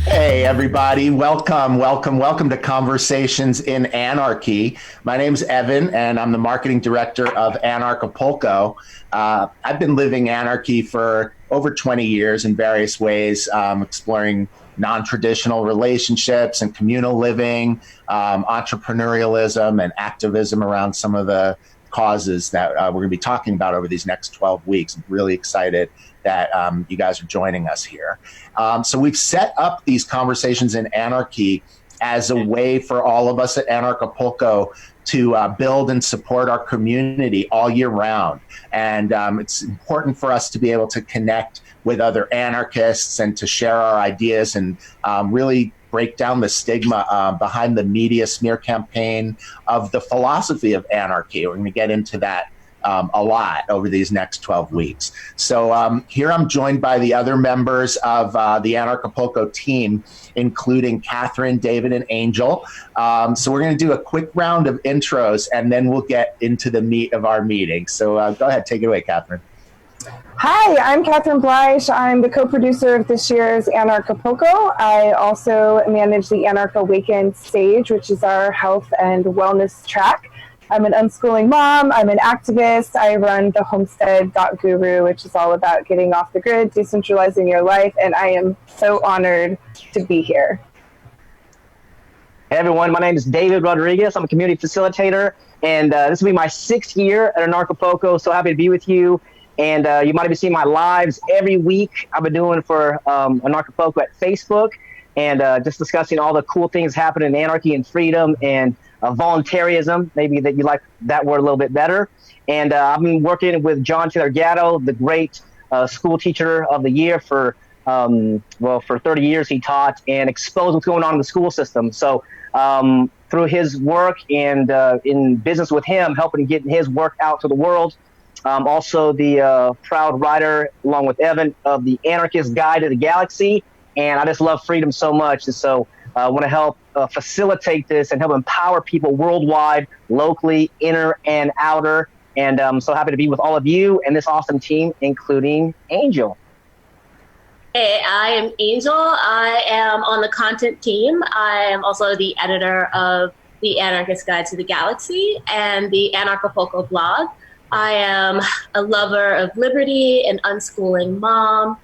Hey everybody, welcome to Conversations in Anarchy. My name's Evan and I'm the marketing director of Anarchapulco. I've been living anarchy for over 20 years in various ways, exploring non-traditional relationships and communal living, entrepreneurialism and activism around some of the causes that we're going to be talking about over these next 12 weeks. I'm really excited that you guys are joining us here. So we've set up these Conversations in Anarchy as a way for all of us at Anarchapulco to build and support our community all year round. And it's important for us to be able to connect with other anarchists and to share our ideas and really break down the stigma behind the media smear campaign of the philosophy of anarchy. We're going to get into that a lot over these next 12 weeks. So here I'm joined by the other members of the Anarchapulco team, including Catherine, David, and Angel. So we're going to do a quick round of intros, and then we'll get into the meat of our meeting. So go ahead, take it away, Catherine. Hi, I'm Catherine Bleich. I'm the co-producer of this year's Anarchapulco. I also manage the Anarch Awakened stage, which is our health and wellness track. I'm an unschooling mom, I'm an activist, I run the homestead.guru, which is all about getting off the grid, decentralizing your life, and I am so honored to be here. Hey everyone, my name is David Rodriguez. I'm a community facilitator, and this will be my 6th year at Anarchapulco. So happy to be with you. And you might have been seeing my lives every week I've been doing for Anarchapulco at Facebook, and just discussing all the cool things happening in anarchy and freedom and voluntarism, maybe that you like that word a little bit better. And I've been working with John Taylor Gatto, the great school teacher of the year for 30 years he taught and exposed what's going on in the school system. So through his work and in business with him, helping get his work out to the world. Also the proud writer, along with Evan, of the Anarchist Guide to the Galaxy. And I just love freedom so much. And so I want to help facilitate this and help empower people worldwide, locally, inner and outer. And I'm so happy to be with all of you and this awesome team, including Angel. Hey, I am Angel. I am on the content team. I am also the editor of the Anarchist Guide to the Galaxy and the Anarchapulco blog. I am a lover of liberty, an unschooling mom,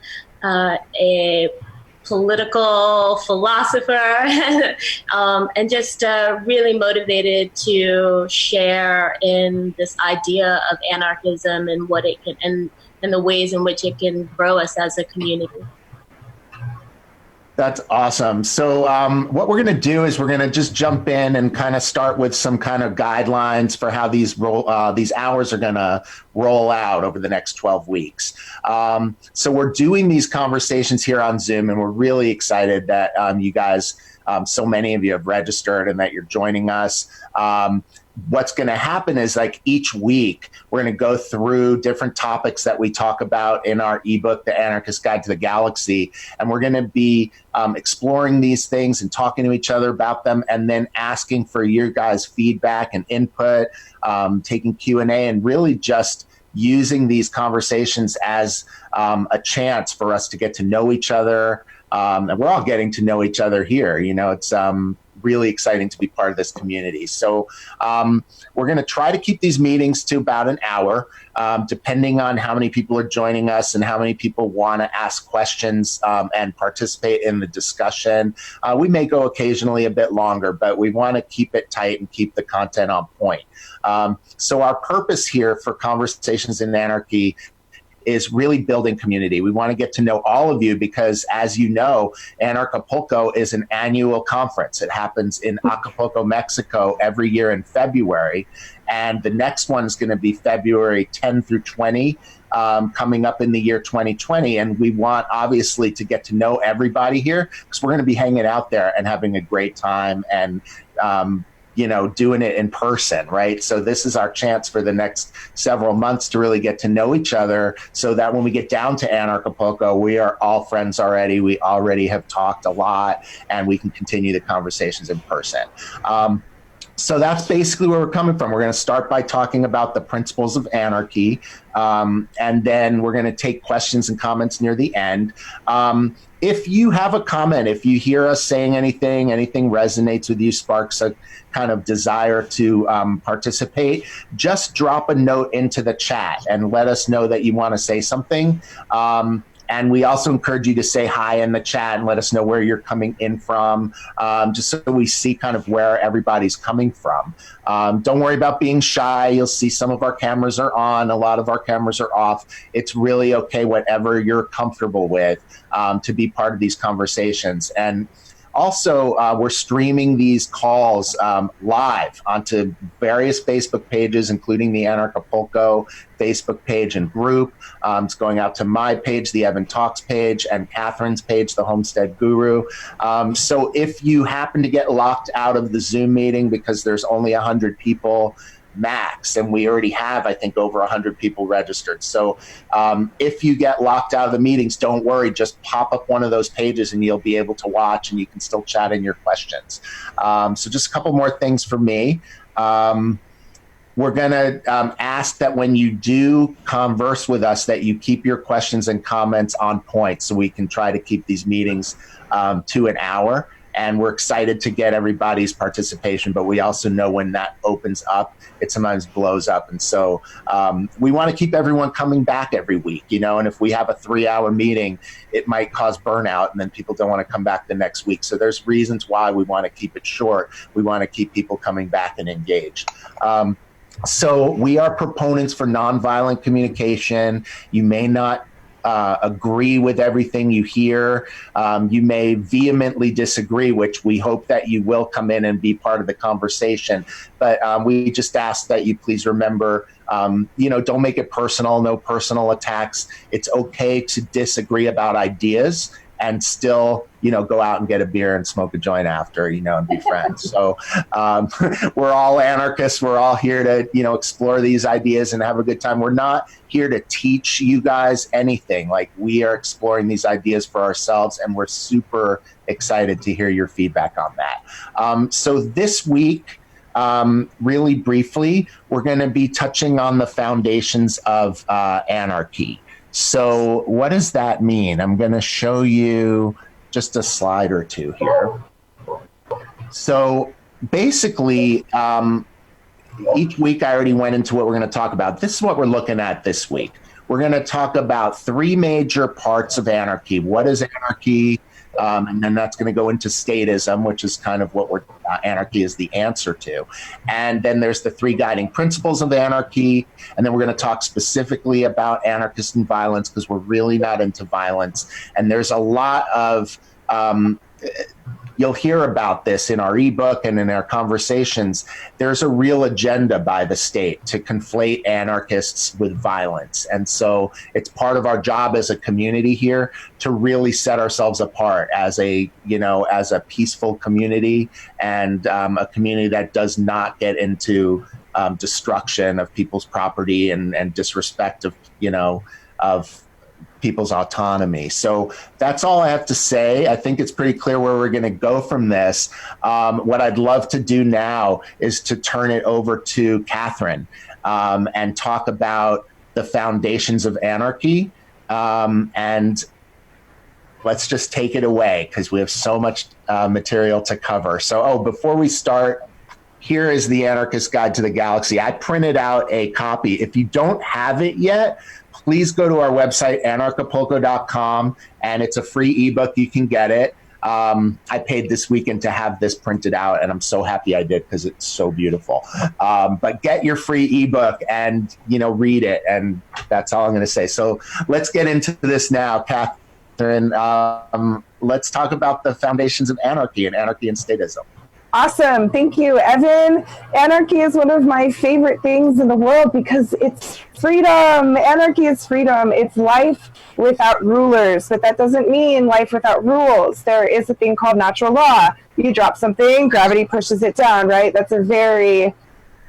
a political philosopher, and just really motivated to share in this idea of anarchism and what it can, and the ways in which it can grow us as a community. That's awesome. So what we're going to do is we're going to just jump in and kind of start with some kind of guidelines for how these hours are going to roll out over the next 12 weeks. So we're doing these conversations here on Zoom, and we're really excited that you guys, so many of you have registered and that you're joining us. What's going to happen is, like, each week we're going to go through different topics that we talk about in our ebook, The Anarchist Guide to the Galaxy, and we're going to be exploring these things and talking to each other about them, and then asking for your guys' feedback and input, taking Q&A, and really just using these conversations as a chance for us to get to know each other. And we're all getting to know each other here. You know, it's really exciting to be part of this community. So we're going to try to keep these meetings to about an hour, depending on how many people are joining us and how many people want to ask questions and participate in the discussion. We may go occasionally a bit longer, but we want to keep it tight and keep the content on point. So our purpose here for Conversations in Anarchy is really building community. We want to get to know all of you because, as you know, Anarchapulco is an annual conference. It happens in Acapulco, Mexico every year in February. And the next one is going to be February 10 through 20, coming up in the year 2020. And we want, obviously, to get to know everybody here because we're going to be hanging out there and having a great time and doing it in person, right? So this is our chance for the next several months to really get to know each other so that when we get down to Anarchapulco, we are all friends already. We already have talked a lot and we can continue the conversations in person. So that's basically where we're coming from. We're going to start by talking about the principles of anarchy, and then we're going to take questions and comments near the end. If you have a comment, if you hear us saying anything resonates with you, sparks a kind of desire to participate, just drop a note into the chat and let us know that you want to say something. And we also encourage you to say hi in the chat and let us know where you're coming in from, just so we see kind of where everybody's coming from. Don't worry about being shy. You'll see some of our cameras are on. A lot of our cameras are off. It's really okay, whatever you're comfortable with, to be part of these conversations. And also, we're streaming these calls live onto various Facebook pages, including the Anarchapulco Facebook page and group. It's going out to my page, the Evan Talks page, and Catherine's page, the Homestead Guru. So if you happen to get locked out of the Zoom meeting because there's only 100 people max, and we already have, I think, over 100 people registered. So if you get locked out of the meetings, don't worry, just pop up one of those pages and you'll be able to watch, and you can still chat in your questions. So just a couple more things for me. We're going to ask that when you do converse with us, that you keep your questions and comments on point, so we can try to keep these meetings to an hour. And we're excited to get everybody's participation, but we also know when that opens up, it sometimes blows up. And so we want to keep everyone coming back every week, and if we have a 3-hour meeting, it might cause burnout, and then people don't want to come back the next week. So there's reasons why we want to keep it short. We want to keep people coming back and engaged. So we are proponents for nonviolent communication. You may not agree with everything you hear. You may vehemently disagree, which we hope that you will come in and be part of the conversation. But we just ask that you please remember, don't make it personal, no personal attacks. It's okay to disagree about ideas and still, go out and get a beer and smoke a joint after, and be friends. So we're all anarchists. We're all here to, explore these ideas and have a good time. We're not here to teach you guys anything. Like, we are exploring these ideas for ourselves, and we're super excited to hear your feedback on that. So this week, really briefly, we're going to be touching on the foundations of anarchy. So what does that mean? I'm going to show you just a slide or two here. So basically, each week I already went into what we're going to talk about. This is what we're looking at this week. We're going to talk about 3 major parts of anarchy. What is anarchy? And then that's going to go into statism, which is kind of what anarchy is the answer to. And then there's the 3 guiding principles of anarchy. And then we're going to talk specifically about anarchist and violence, because we're really not into violence. And there's a lot of, you'll hear about this in our ebook and in our conversations. There's a real agenda by the state to conflate anarchists with violence. And so it's part of our job as a community here to really set ourselves apart as a peaceful community, and a community that does not get into destruction of people's property and disrespect of people's autonomy. So that's all I have to say. I think it's pretty clear where we're going to go from this. What I'd love to do now is to turn it over to Catherine and talk about the foundations of anarchy. And let's just take it away, because we have so much material to cover. So, before we start, here is the Anarchist Guide to the Galaxy. I printed out a copy. If you don't have it yet, please go to our website, anarchapulco.com, and it's a free ebook. You can get it. I paid this weekend to have this printed out, and I'm so happy I did, because it's so beautiful. But get your free ebook and, read it, and that's all I'm going to say. So let's get into this now, Catherine. Let's talk about the foundations of anarchy and statism. Awesome. Thank you, Evan. Anarchy is one of my favorite things in the world because it's freedom. Anarchy is freedom. It's life without rulers, but that doesn't mean life without rules. There is a thing called natural law. You drop something, gravity pushes it down, right? That's a very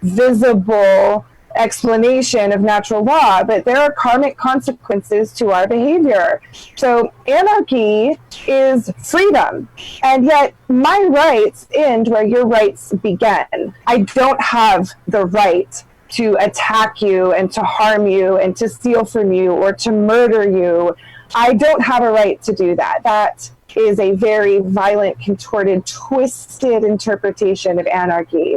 visible explanation of natural law, but there are karmic consequences to our behavior. So anarchy is freedom, and yet my rights end where your rights begin. I don't have the right to attack you and to harm you and to steal from you or to murder you. I don't have a right to do that. That is a very violent, contorted, twisted interpretation of anarchy.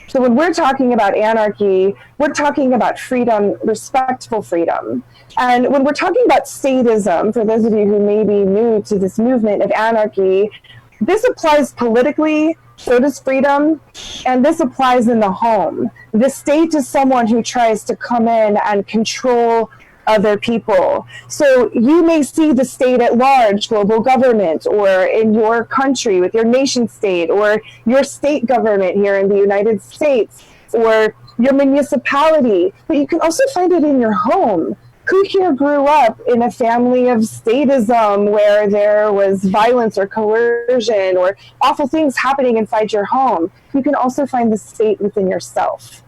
So when we're talking about anarchy, we're talking about freedom, respectful freedom. And when we're talking about statism, for those of you who may be new to this movement of anarchy, this applies politically, so does freedom, and this applies in the home. The state is someone who tries to come in and control other people. So you may see the state at large, global government, or in your country with your nation state, or your state government here in the United States, or your municipality, but you can also find it in your home. Who here grew up in a family of statism where there was violence or coercion or awful things happening inside your home? You can also find the state within yourself.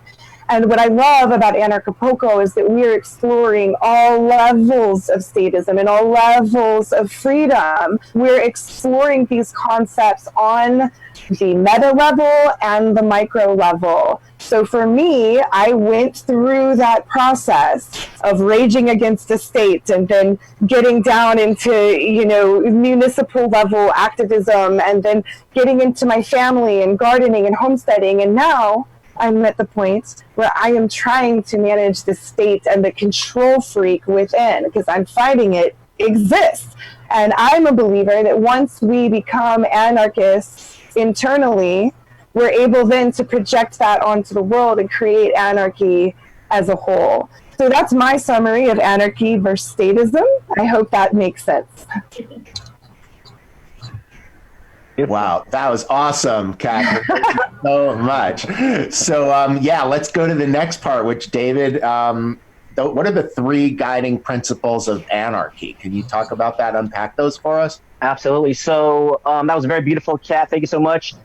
And what I love about Anarchapulco is that we're exploring all levels of statism and all levels of freedom. We're exploring these concepts on the meta level and the micro level. So for me, I went through that process of raging against the state and then getting down into, municipal level activism and then getting into my family and gardening and homesteading. And now I'm at the point where I am trying to manage the state and the control freak within, because I'm finding it exists. And I'm a believer that once we become anarchists internally, we're able then to project that onto the world and create anarchy as a whole. So that's my summary of anarchy versus statism. I hope that makes sense. Wow, that was awesome, Catherine. Thank you so much. So, let's go to the next part, which David, what are the 3 guiding principles of anarchy? Can you talk about that, unpack those for us? Absolutely. So that was very beautiful, Kat. Thank you so much.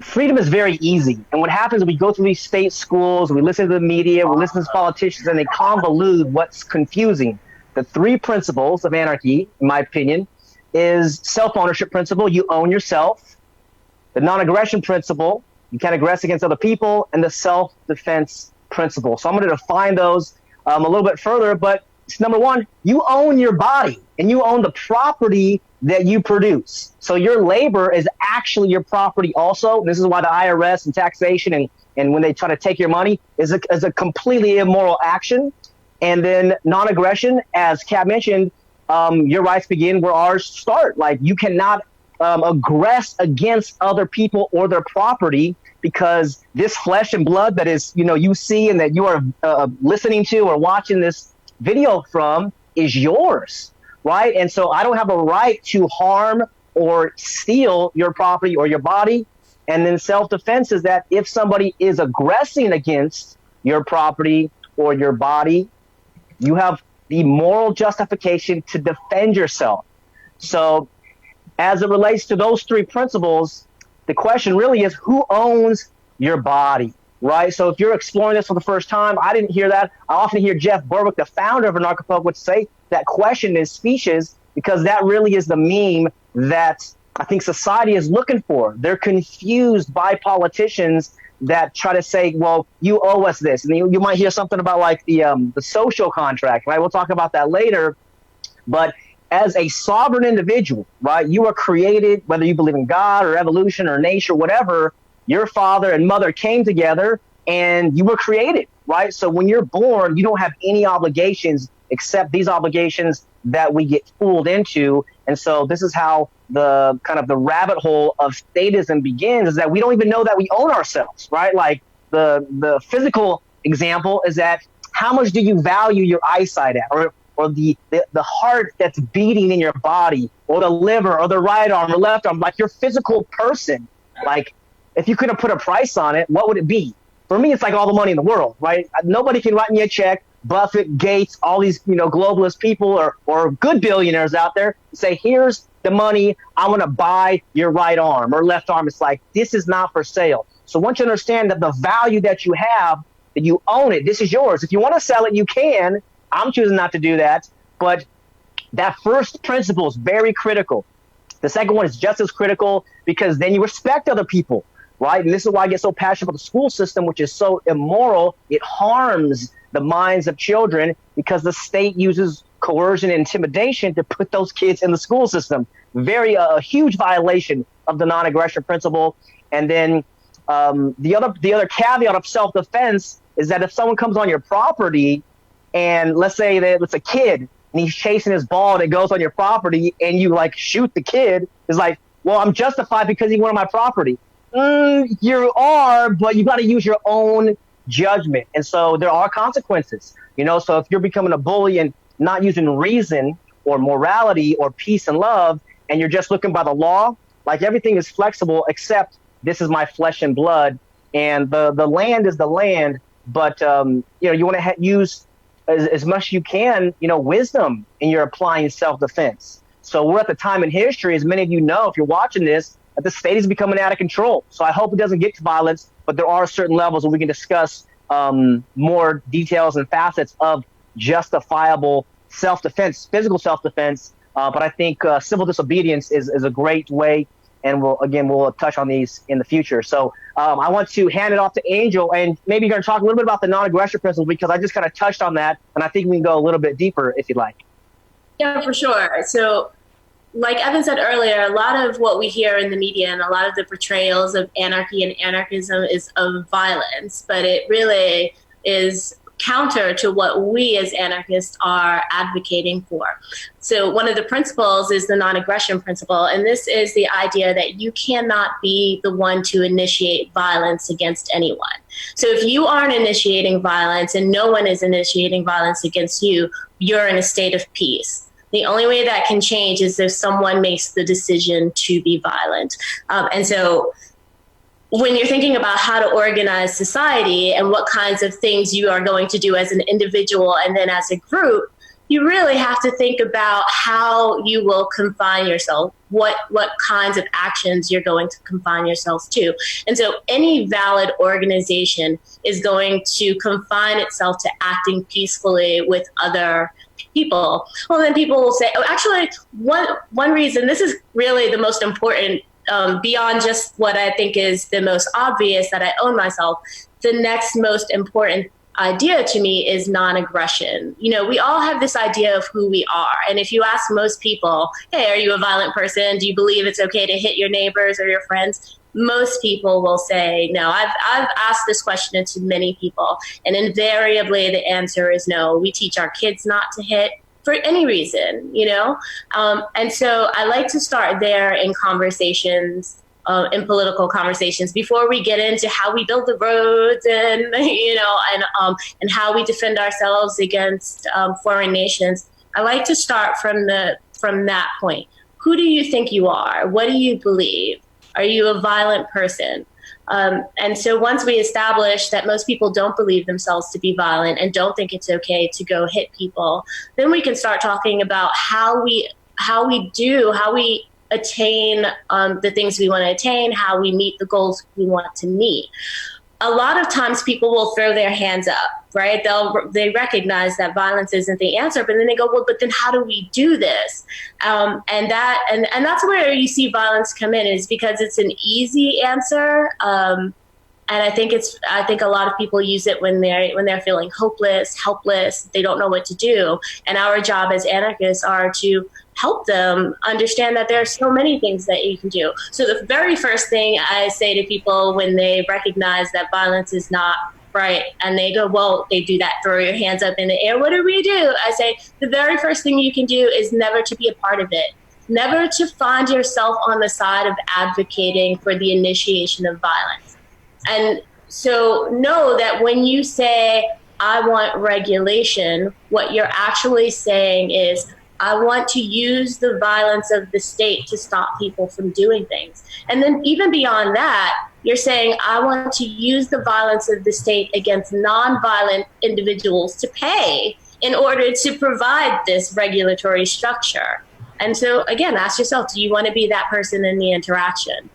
Freedom is very easy. And what happens is we go through these state schools, we listen to the media, we listen to politicians, and they convolute what's confusing. The 3 principles of anarchy, in my opinion, is self-ownership principle, you own yourself. The non-aggression principle, you can't aggress against other people. And the self-defense principle. So I'm going to define those a little bit further, but it's number 1, you own your body and you own the property that you produce. So your labor is actually your property also. This is why the IRS and taxation and when they try to take your money is a completely immoral action. And then non-aggression, as Kat mentioned, your rights begin where ours start. Like you cannot aggress against other people or their property, because this flesh and blood that is, you see and that you are listening to or watching this video from is yours, right? And so I don't have a right to harm or steal your property or your body. And then self-defense is that if somebody is aggressing against your property or your body, you have the moral justification to defend yourself. So as it relates to those 3 principles, the question really is, who owns your body, right? So if you're exploring this for the first time, I didn't hear that. I often hear Jeff Berwick, the founder of Anarchapulco, say that question in his speeches, because that really is the meme that I think society is looking for. They're confused by politicians that try to say, well, you owe us this. And you might hear something about like the social contract, right? We'll talk about that later. But as a sovereign individual, right, you are created, whether you believe in God or evolution or nature, whatever, your father and mother came together and you were created, right? So when you're born, you don't have any obligations except these obligations that we get fooled into. And so this is how the kind of the rabbit hole of statism begins, is that we don't even know that we own ourselves, right? Like the physical example is that how much do you value your eyesight at, or the heart that's beating in your body, or the liver, or the right arm or left arm, like your physical person. Like if you couldn't put a price on it, what would it be? For me, it's like all the money in the world, right? Nobody can write me a check. Buffett, Gates, all these, globalist people or good billionaires out there say, here's the money, I'm going to buy your right arm or left arm. It's like, this is not for sale. So once you understand that the value that you have that you own it. This is yours. If you want to sell it, you can. I'm choosing not to do that. But that first principle is very critical. The second one is just as critical because then you respect other people, right? And this is why I get so passionate about the school system, which is so immoral. It harms the minds of children because the state uses coercion and intimidation to put those kids in the school system. A huge violation of the non-aggression principle. And then the other caveat of self-defense is that if someone comes on your property and let's say that it's a kid and he's chasing his ball and it goes on your property and you like shoot the kid, it's like, well, I'm justified because he went on my property. You are, but you got to use your own judgment. And so there are consequences, so if you're becoming a bully and not using reason or morality or peace and love, and you're just looking by the law, like everything is flexible except this is my flesh and blood, and the land is the land. But, you want to use as much as you can, wisdom in your applying self-defense. So we're at the time in history, as many of you know, if you're watching this, that the state is becoming out of control. So I hope it doesn't get to violence, but there are certain levels where we can discuss more details and facets of justifiable self-defense, physical self-defense. But I think civil disobedience is a great way. And we'll touch on these in the future. So I want to hand it off to Angel, and maybe you're going to talk a little bit about the non-aggression principle because I just kind of touched on that, and I think we can go a little bit deeper if you'd like. Yeah, for sure. So like Evan said earlier, a lot of what we hear in the media and a lot of the portrayals of anarchy and anarchism is of violence, but it really is counter to what we as anarchists are advocating for. So one of the principles is the non-aggression principle, and this is the idea that you cannot be the one to initiate violence against anyone. So if you aren't initiating violence and no one is initiating violence against you, you're in a state of peace. The only way that can change is if someone makes the decision to be violent. And so when you're thinking about how to organize society and what kinds of things you are going to do as an individual and then as a group, you really have to think about how you will confine yourself, what kinds of actions you're going to confine yourselves to. And so any valid organization is going to confine itself to acting peacefully with other people. Well, then people will say, oh, actually, one reason, this is really the most important, beyond just what I think is the most obvious, that I own myself, the next most important idea to me is non-aggression. We all have this idea of who we are. And if you ask most people, hey, are you a violent person? Do you believe it's okay to hit your neighbors or your friends? Most people will say no. I've asked this question to many people, and invariably the answer is no. We teach our kids not to hit for any reason, and so I like to start there in conversations, in political conversations, before we get into how we build the roads and and how we defend ourselves against foreign nations. I like to start from that point. Who do you think you are? What do you believe? Are you a violent person? And so once we establish that most people don't believe themselves to be violent and don't think it's okay to go hit people, then we can start talking about how we attain the things we want to attain, how we meet the goals we want to meet. A lot of times people will throw their hands up, right? They recognize that violence isn't the answer, but then they go, well, but then how do we do this? And that's where you see violence come in, is because it's an easy answer. And I think a lot of people use it when they're feeling hopeless, helpless, they don't know what to do. And our job as anarchists are to help them understand that there are so many things that you can do. So the very first thing I say to people when they recognize that violence is not right, and they go, well, they do that, throw your hands up in the air, what do we do? I say, the very first thing you can do is never to be a part of it. Never to find yourself on the side of advocating for the initiation of violence. And so know that when you say, I want regulation, what you're actually saying is, I want to use the violence of the state to stop people from doing things. And then even beyond that, you're saying, I want to use the violence of the state against nonviolent individuals to pay in order to provide this regulatory structure. And so again, ask yourself, do you want to be that person in the interaction?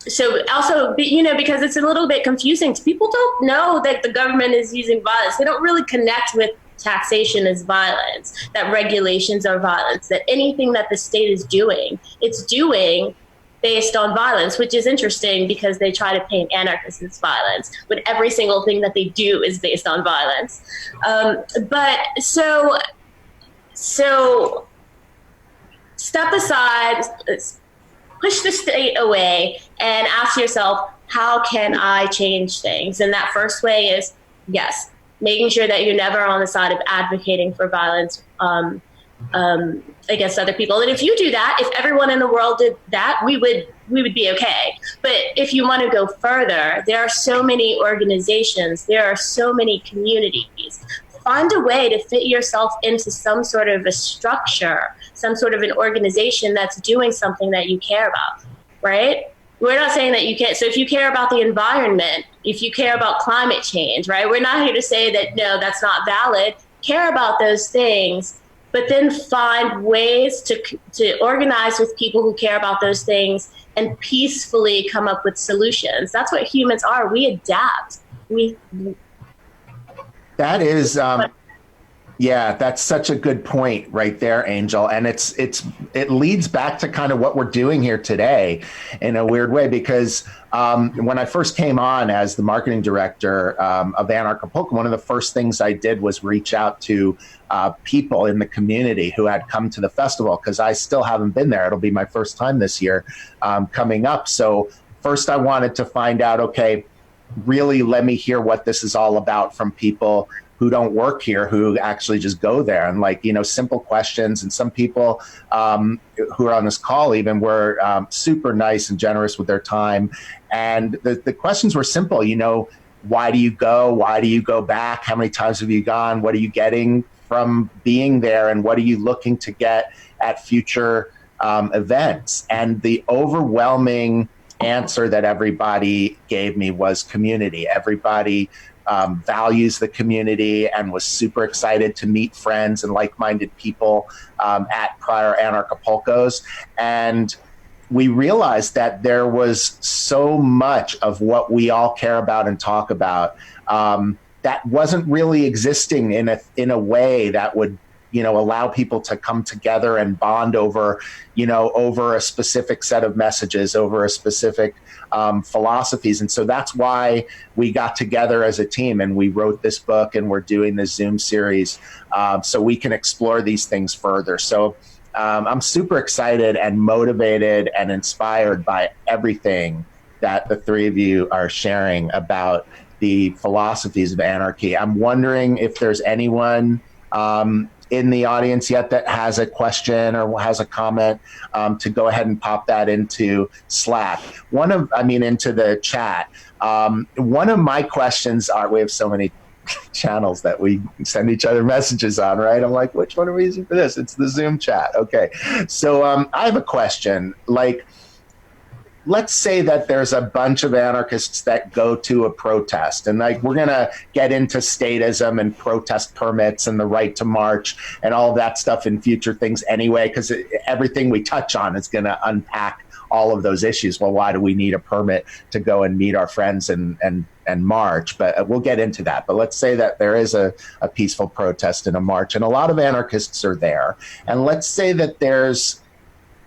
so also, because it's a little bit confusing. People don't know that the government is using violence. They don't really connect with taxation as violence, that regulations are violence, that anything that the state is doing, it's doing based on violence, which is interesting because they try to paint anarchists as violence, but every single thing that they do is based on violence. But so step aside, push the state away and ask yourself, how can I change things? And that first way is, yes, making sure that you're never on the side of advocating for violence against other people. And if you do that, if everyone in the world did that, we would be okay. But if you want to go further, there are so many organizations, there are so many communities. Find a way to fit yourself into some sort of a structure, some sort of an organization that's doing something that you care about, right? We're not saying that you can't. So if you care about the environment, if you care about climate change, right? We're not here to say that, no, that's not valid. Care about those things, but then find ways to organize with people who care about those things and peacefully come up with solutions. That's what humans are. We adapt. That is, yeah, that's such a good point right there, Angel. And it leads back to kind of what we're doing here today in a weird way, because when I first came on as the marketing director of Anarchapulco, one of the first things I did was reach out to people in the community who had come to the festival, because I still haven't been there. It'll be my first time this year coming up. So first I wanted to find out, okay, really let me hear what this is all about from people who don't work here, who actually just go there, and simple questions. And some people who are on this call even were super nice and generous with their time. And the questions were simple, why do you go? Why do you go back? How many times have you gone? What are you getting from being there? And what are you looking to get at future events? And the overwhelming answer that everybody gave me was community. Everybody values the community and was super excited to meet friends and like-minded people at prior Anarchapulcos. And we realized that there was so much of what we all care about and talk about that wasn't really existing in a way that would allow people to come together and bond over a specific set of messages, over a specific philosophies. And so that's why we got together as a team and we wrote this book, and we're doing this Zoom series so we can explore these things further. So I'm super excited and motivated and inspired by everything that the three of you are sharing about the philosophies of anarchy. I'm wondering if there's anyone in the audience yet that has a question or has a comment, to go ahead and pop that into Slack. Into the chat. One of my questions are, we have so many channels that we send each other messages on, right? I'm like, which one are we using for this? It's the Zoom chat. Okay. So I have a question. Let's say that there's a bunch of anarchists that go to a protest, and we're going to get into statism and protest permits and the right to march and all of that stuff in future things anyway, because everything we touch on is going to unpack all of those issues. Well, why do we need a permit to go and meet our friends and march? But we'll get into that. But let's say that there is a peaceful protest and a march, and a lot of anarchists are there. And let's say that there's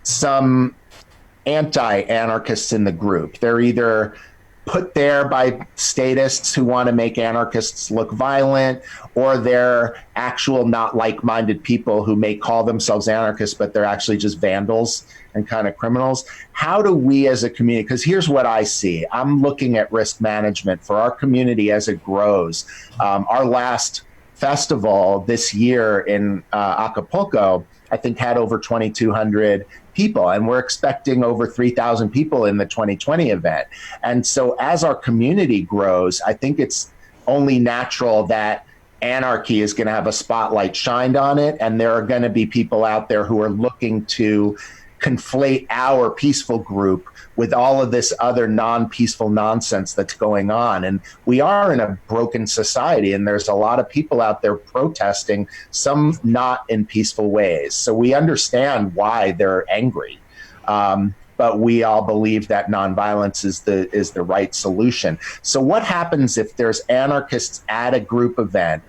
some anti-anarchists in the group. They're either put there by statists who want to make anarchists look violent, or they're actual not like-minded people who may call themselves anarchists, but they're actually just vandals and kind of criminals. How do we as a community, because here's what I see. I'm looking at risk management for our community as it grows. Our last festival this year in Acapulco, I think, had over 2,200 people, and we're expecting over 3,000 people in the 2020 event. And so as our community grows, I think it's only natural that anarchy is going to have a spotlight shined on it, and there are going to be people out there who are looking to conflate our peaceful group with all of this other non-peaceful nonsense that's going on. And we are in a broken society, and there's a lot of people out there protesting, some not in peaceful ways. So we understand why they're angry. but we all believe that nonviolence is the right solution. So what happens if there's anarchists at a group event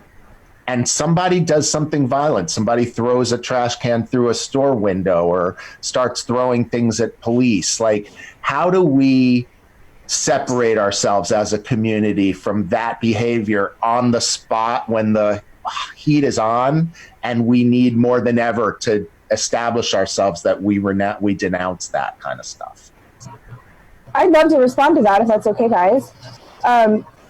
and somebody does something violent? Somebody throws a trash can through a store window or starts throwing things at police. Like, how do we separate ourselves as a community from that behavior on the spot when the heat is on and we need more than ever to establish ourselves that we denounce that kind of stuff? I'd love to respond to that if that's okay, guys.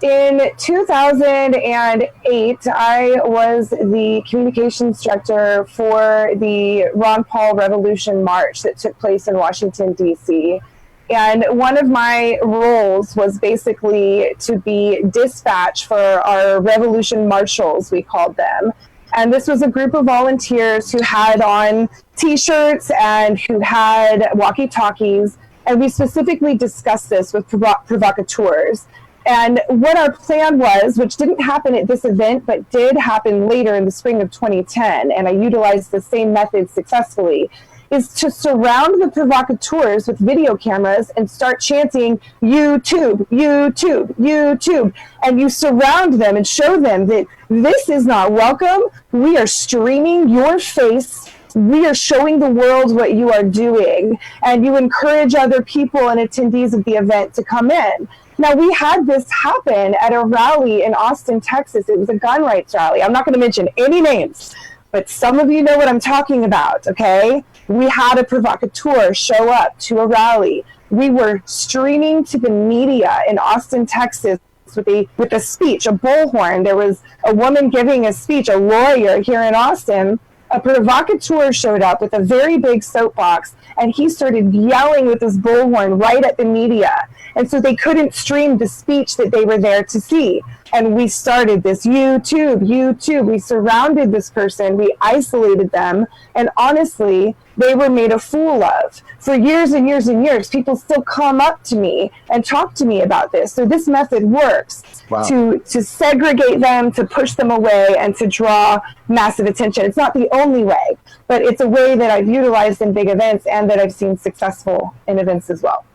In 2008, I was the communications director for the Ron Paul Revolution March that took place in Washington, D.C. And one of my roles was basically to be dispatch for our revolution marshals, we called them. And this was a group of volunteers who had on T-shirts and who had walkie-talkies. And we specifically discussed this with provocateurs. And what our plan was, which didn't happen at this event, but did happen later in the spring of 2010, and I utilized the same method successfully, is to surround the provocateurs with video cameras and start chanting, YouTube, YouTube, YouTube. And you surround them and show them that this is not welcome. We are streaming your face. We are showing the world what you are doing. And you encourage other people and attendees of the event to come in. Now, we had this happen at a rally in Austin, Texas. It was a gun rights rally. I'm not going to mention any names, but some of you know what I'm talking about, okay? We had a provocateur show up to a rally. We were streaming to the media in Austin, Texas with a speech, a bullhorn. There was a woman giving a speech, a lawyer here in Austin. A provocateur showed up with a very big soapbox, and he started yelling with his bullhorn right at the media. And so they couldn't stream the speech that they were there to see. And we started this YouTube, YouTube. We surrounded this person. We isolated them. And honestly, they were made a fool of. For years and years and years, people still come up to me and talk to me about this. So this method works. Wow. to segregate them, to push them away, and to draw massive attention. It's not the only way, but it's a way that I've utilized in big events and that I've seen successful in events as well.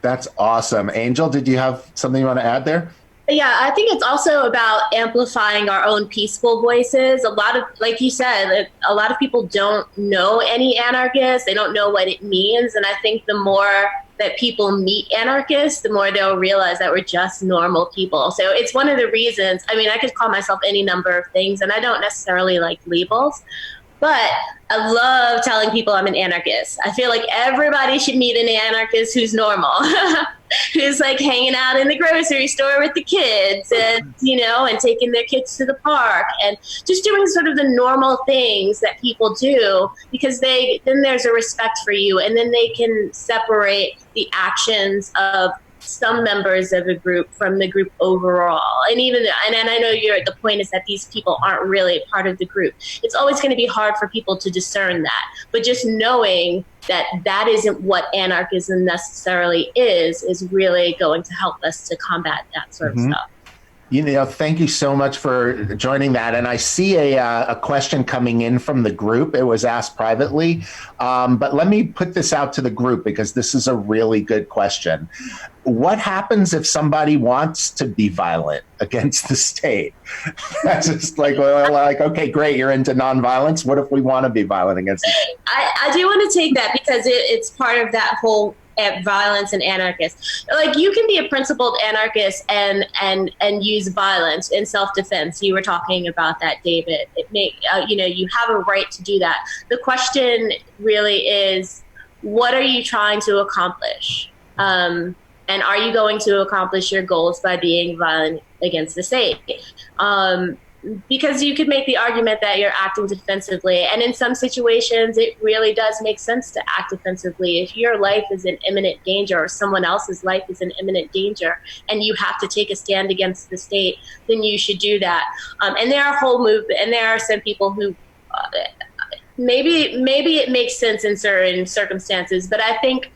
That's awesome. Angel, did you have something you want to add there? Yeah, I think it's also about amplifying our own peaceful voices. A lot of, like you said, a lot of people don't know any anarchists. They don't know what it means. And I think the more that people meet anarchists, the more they'll realize that we're just normal people. So it's one of the reasons, I mean, I could call myself any number of things, and I don't necessarily like labels, but I love telling people I'm an anarchist. I feel like everybody should meet an anarchist who's normal, who's like hanging out in the grocery store with the kids and, you know, and taking their kids to the park and just doing sort of the normal things that people do, because then there's a respect for you, and then they can separate the actions of some members of a group from the group overall. And I know the point is that these people aren't really part of the group. It's always going to be hard for people to discern that, but just knowing that that isn't what anarchism necessarily is really going to help us to combat that sort of stuff. You know, thank you so much for joining that. And I see a question coming in from the group. It was asked privately, but let me put this out to the group because this is a really good question. What happens if somebody wants to be violent against the state? That's just like, okay, great, you're into nonviolence. What if we want to be violent against the state? I do want to take that because it's part of that whole violence and anarchist. Like, you can be a principled anarchist and use violence in self-defense. You were talking about that, David. You have a right to do that. The question really is, what are you trying to accomplish? And are you going to accomplish your goals by being violent against the state? Because you could make the argument that you're acting defensively. And in some situations, it really does make sense to act defensively. If your life is in imminent danger or someone else's life is in imminent danger and you have to take a stand against the state, then you should do that. And there are whole movement, and there are some people who maybe it makes sense in certain circumstances, but I think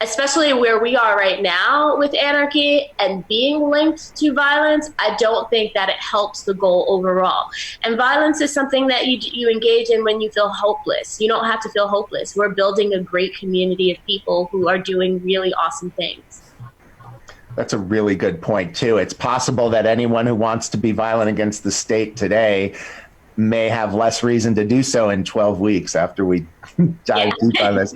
especially where we are right now with anarchy and being linked to violence, I don't think that it helps the goal overall. And violence is something that you engage in when you feel hopeless. You don't have to feel hopeless. We're building a great community of people who are doing really awesome things. That's a really good point, too. It's possible that anyone who wants to be violent against the state today may have less reason to do so in 12 weeks after we dive deep on this.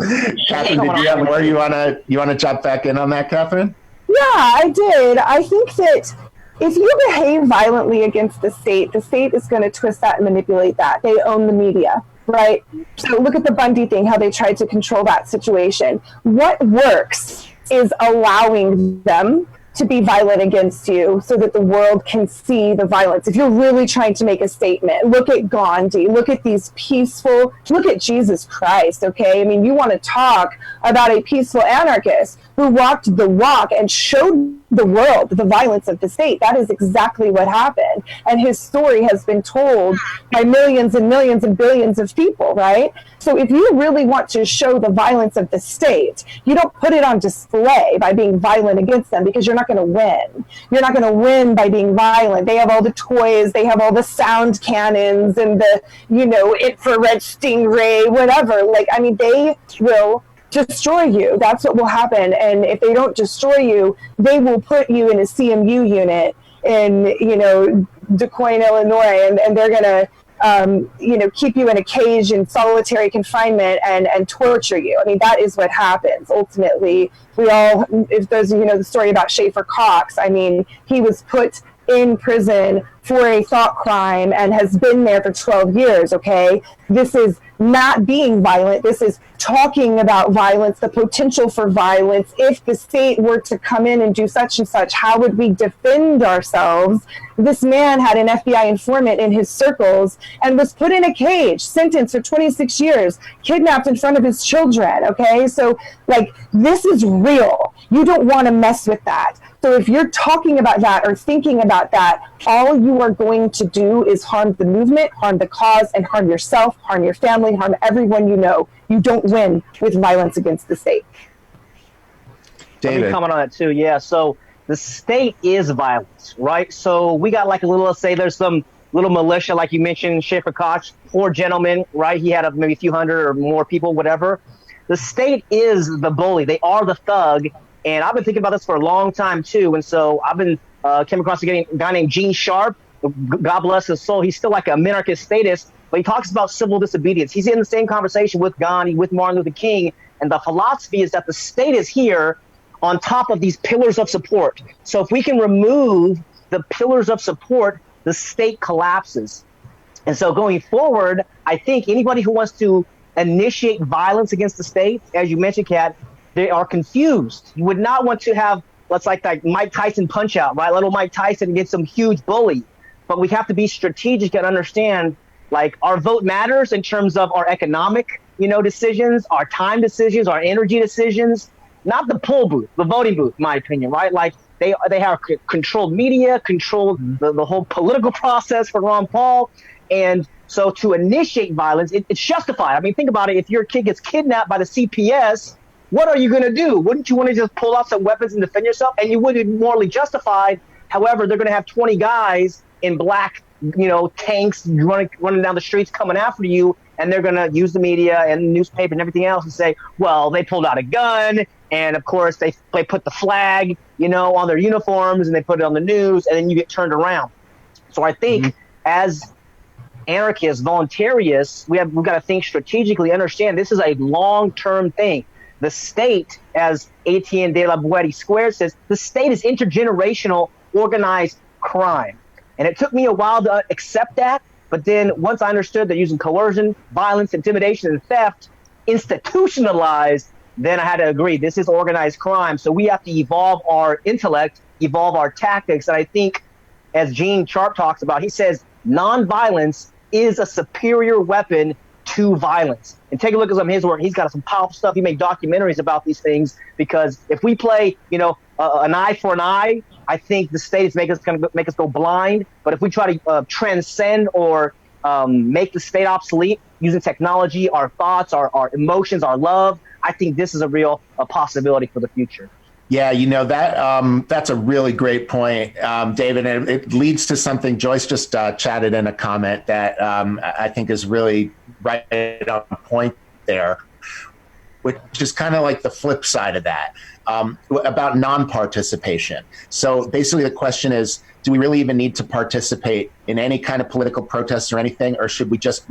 Catherine, did you have more you want to jump back in on that, Catherine? Yeah, I did. I think that if you behave violently against the state is going to twist that and manipulate that. They own the media, right? So look at the Bundy thing, how they tried to control that situation. What works is allowing them to be violent against you so that the world can see the violence. If you're really trying to make a statement, look at Gandhi, look at these peaceful, look at Jesus Christ, okay? I mean, you want to talk about a peaceful anarchist who walked the walk and showed the world the violence of the state. That is exactly what happened. And his story has been told by millions and millions and billions of people, right? So if you really want to show the violence of the state, you don't put it on display by being violent against them, because you're not going to win. You're not going to win by being violent. They have all the toys, they have all the sound cannons and the, infrared stingray, whatever. Like, I mean, they will destroy you. That's what will happen. And if they don't destroy you, they will put you in a CMU unit in, Des Moines, Illinois, and they're going to, keep you in a cage in solitary confinement and torture you. I mean, that is what happens. Ultimately, if those of you know the story about Schaefer Cox, I mean, he was put in prison for a thought crime and has been there for 12 years, okay? This is not being violent. This is talking about violence, the potential for violence. If the state were to come in and do such and such, how would we defend ourselves? This man had an FBI informant in his circles and was put in a cage, sentenced for 26 years, kidnapped in front of his children, okay? So, this is real. You don't want to mess with that. So if you're talking about that or thinking about that, all you are going to do is harm the movement, harm the cause, and harm yourself, harm your family, harm everyone you know. You don't win with violence against the state. David. Let me comment on that too. Yeah, so the state is violence, right? So we got let's say there's some little militia, like you mentioned, Schaefer Koch, poor gentleman, right? He had maybe a few hundred or more people, whatever. The state is the bully. They are the thug. And I've been thinking about this for a long time too. And so I've been came across a guy named Gene Sharp. God bless his soul. He's still like a minarchist statist, but he talks about civil disobedience. He's in the same conversation with Gandhi, with Martin Luther King. And the philosophy is that the state is here on top of these pillars of support. So if we can remove the pillars of support, the state collapses. And so going forward, I think anybody who wants to initiate violence against the state, as you mentioned, Kat, they are confused. You would not want to have, like Mike Tyson punch out, right? Little Mike Tyson against some huge bully. But we have to be strategic and understand, our vote matters in terms of our economic, decisions, our time decisions, our energy decisions, not the poll booth, the voting booth, in my opinion, right? They have controlled media, controlled the whole political process for Ron Paul. And so to initiate violence, it's justified. I mean, think about it. If your kid gets kidnapped by the CPS, what are you going to do? Wouldn't you want to just pull out some weapons and defend yourself? And you wouldn't be morally justified. However, they're going to have 20 guys in black, tanks running down the streets coming after you. And they're going to use the media and the newspaper and everything else and say, well, they pulled out a gun. And of course, they put the flag, on their uniforms and they put it on the news. And then you get turned around. So I think as anarchists, voluntarists, we've got to think strategically, understand this is a long-term thing. The state, as Etienne de la Boétie Square says, the state is intergenerational organized crime. And it took me a while to accept that. But then once I understood they're using coercion, violence, intimidation, and theft institutionalized, then I had to agree this is organized crime. So we have to evolve our intellect, evolve our tactics. And I think, as Gene Sharp talks about, he says nonviolence is a superior weapon to violence. And take a look at some of his work. He's got some powerful stuff. He made documentaries about these things, because if we play, an eye for an eye, I think the state is going to make us go blind. But if we try to transcend or make the state obsolete using technology, our thoughts, our emotions, our love, I think this is a possibility for the future. Yeah, that's a really great point, David, and it leads to something Joyce just chatted in a comment that I think is really right on point there, which is kind of like the flip side of that, about non-participation. So basically the question is, do we really even need to participate in any kind of political protests or anything, or should we just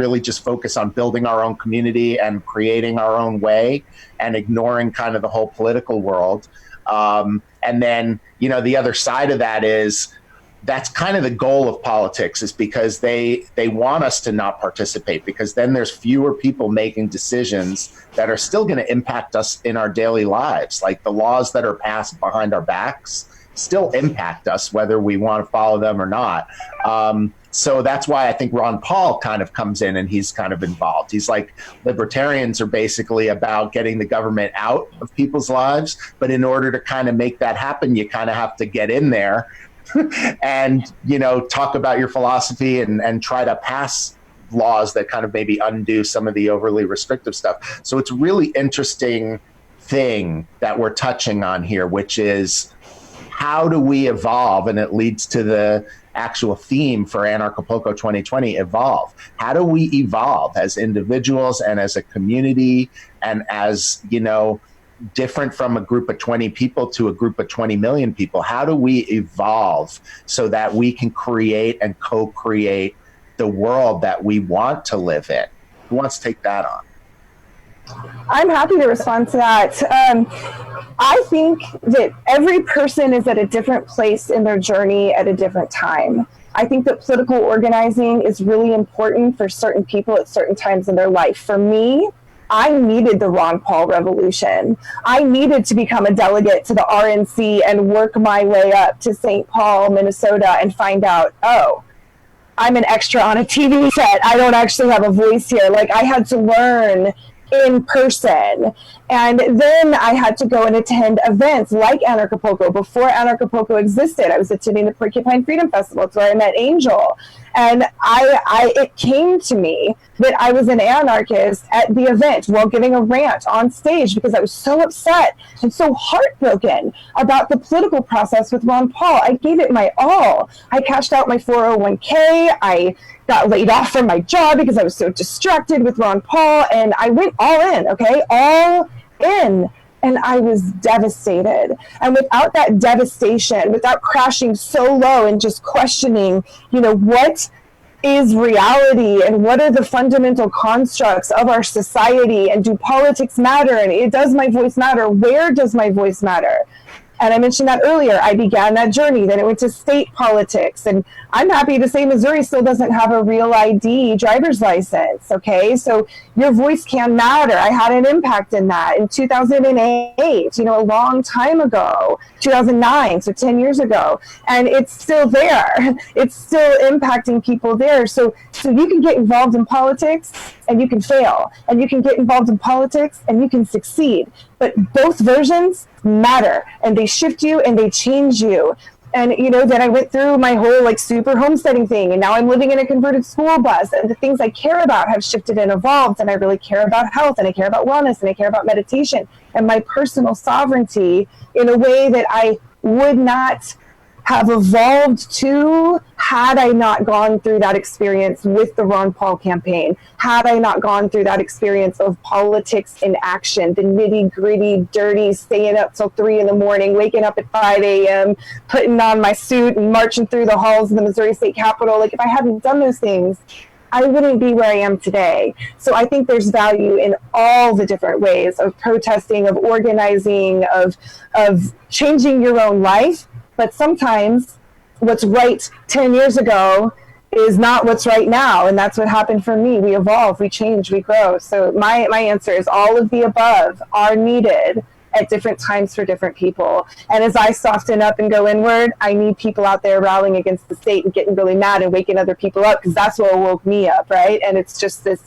focus on building our own community and creating our own way and ignoring kind of the whole political world? And then, the other side of that is that's kind of the goal of politics, is because they want us to not participate, because then there's fewer people making decisions that are still going to impact us in our daily lives. Like the laws that are passed behind our backs still impact us, whether we want to follow them or not. So that's why I think Ron Paul kind of comes in and he's kind of involved. He's like, libertarians are basically about getting the government out of people's lives. But in order to kind of make that happen, you kind of have to get in there and, talk about your philosophy and try to pass laws that kind of maybe undo some of the overly restrictive stuff. So it's a really interesting thing that we're touching on here, which is how do we evolve? And it leads to the actual theme for Anarchapulco 2020, evolve. How do we evolve as individuals and as a community and as, different from a group of 20 people to a group of 20 million people? How do we evolve so that we can create and co-create the world that we want to live in? Who wants to take that on? I'm happy to respond to that. I think that every person is at a different place in their journey at a different time. I think that political organizing is really important for certain people at certain times in their life. For me, I needed the Ron Paul revolution. I needed to become a delegate to the RNC and work my way up to St. Paul, Minnesota, and find out, oh, I'm an extra on a TV set. I don't actually have a voice here. Like, I had to learn in person. And then I had to go and attend events like Anarchapulco. Before Anarchapulco existed, I was attending the Porcupine Freedom Festival. It's where I met Angel. And it came to me that I was an anarchist at the event while giving a rant on stage because I was so upset and so heartbroken about the political process with Ron Paul. I gave it my all. I cashed out my 401k. I got laid off from my job because I was so distracted with Ron Paul. And I went all in, okay? All in. And I was devastated. And without that devastation, without crashing so low and just questioning, what is reality and what are the fundamental constructs of our society, and do politics matter, and does my voice matter? Where does my voice matter? And I mentioned that earlier. I began that journey. Then it went to state politics. And I'm happy to say Missouri still doesn't have a real ID driver's license. Okay, so your voice can matter. I had an impact in that in 2008, a long time ago, 2009, so 10 years ago. And it's still there. It's still impacting people there. So you can get involved in politics and you can fail. And you can get involved in politics and you can succeed. But both versions matter, and they shift you and they change you. And, then I went through my whole super homesteading thing, and now I'm living in a converted school bus, and the things I care about have shifted and evolved, and I really care about health, and I care about wellness, and I care about meditation and my personal sovereignty in a way that I would not have evolved to had I not gone through that experience with the Ron Paul campaign, had I not gone through that experience of politics in action, the nitty gritty, dirty, staying up till 3 a.m, waking up at 5 a.m, putting on my suit and marching through the halls of the Missouri State Capitol. Like, if I hadn't done those things, I wouldn't be where I am today. So I think there's value in all the different ways of protesting, of organizing, of changing your own life. But sometimes what's right 10 years ago is not what's right now. And that's what happened for me. We evolve, we change, we grow. So my answer is all of the above are needed at different times for different people. And as I soften up and go inward, I need people out there rallying against the state and getting really mad and waking other people up, because that's what woke me up, right? And it's just this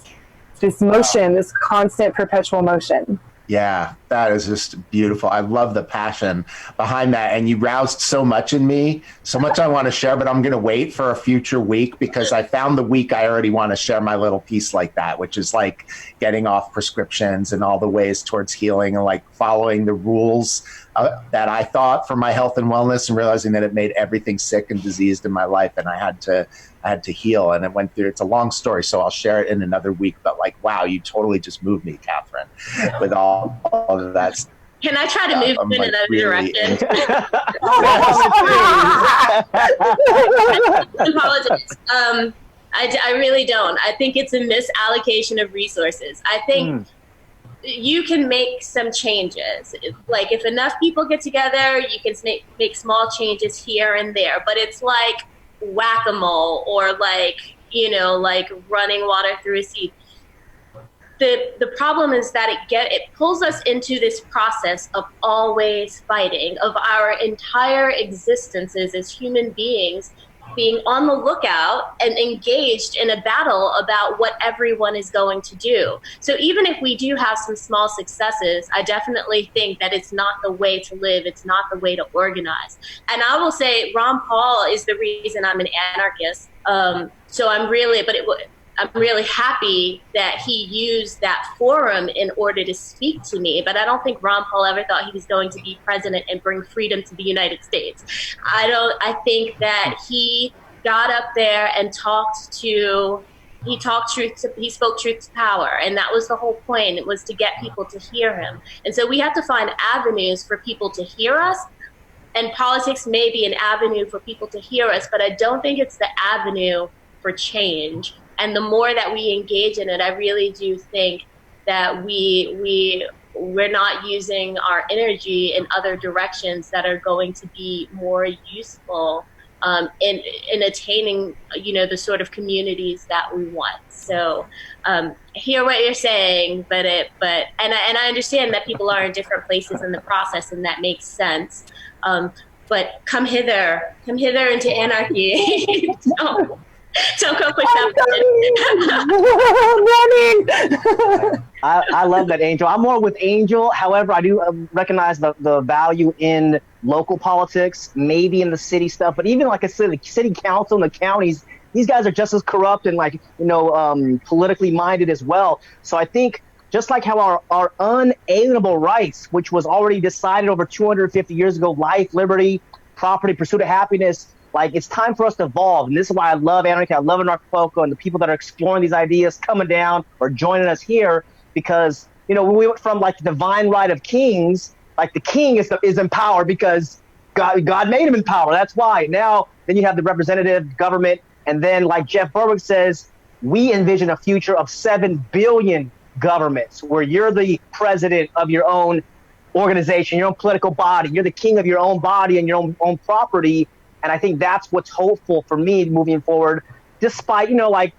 motion, this constant perpetual motion. Yeah, that is just beautiful. I love the passion behind that. And you roused so much in me, so much I want to share, but I'm going to wait for a future week because I found the week I already want to share my little piece like that, which is like getting off prescriptions and all the ways towards healing and like following the rules that I thought for my health and wellness and realizing that it made everything sick and diseased in my life. And I had to heal, and it went through. It's a long story, so I'll share it in another week. But like, wow, you totally just moved me, Catherine, with all of that stuff. Can I try to move in like another really direction? Apologies. I really don't. I think it's a misallocation of resources. I think you can make some changes. Like if enough people get together, you can make small changes here and there. But it's like whack-a-mole or like, like running water through a sieve. The problem is that it pulls us into this process of always fighting, of our entire existences as human beings being on the lookout and engaged in a battle about what everyone is going to do. So even if we do have some small successes, I definitely think that it's not the way to live. It's not the way to organize. And I will say Ron Paul is the reason I'm an anarchist. So I'm really happy that he used that forum in order to speak to me, but I don't think Ron Paul ever thought he was going to be president and bring freedom to the United States. I think that he got up there and he spoke truth to power, and that was the whole point. It was to get people to hear him. And so we have to find avenues for people to hear us, and politics may be an avenue for people to hear us, but I don't think it's the avenue for change. And the more that we engage in it, I really do think that we're not using our energy in other directions that are going to be more useful in attaining, the sort of communities that we want. So hear what you're saying, but I understand that people are in different places in the process, and that makes sense. But come hither into anarchy. Don't go push that button. I love that, Angel. I'm more with Angel. However, I do recognize the value in local politics, maybe in the city stuff, but even like I said, the city council and the counties, these guys are just as corrupt and politically minded as well. So I think just like how our unalienable rights, which was already decided over 250 years ago, life, liberty, property, pursuit of happiness, like it's time for us to evolve. And this is why I love Anarchy. I love Anarchapulco and the people that are exploring these ideas, coming down or joining us here, because, we went from like the divine right of kings, like the king is in power because God made him in power. That's why. Now, then you have the representative government. And then like Jeff Berwick says, we envision a future of 7 billion governments where you're the president of your own organization, your own political body. You're the king of your own body and your own property. And I think that's what's hopeful for me moving forward, despite, like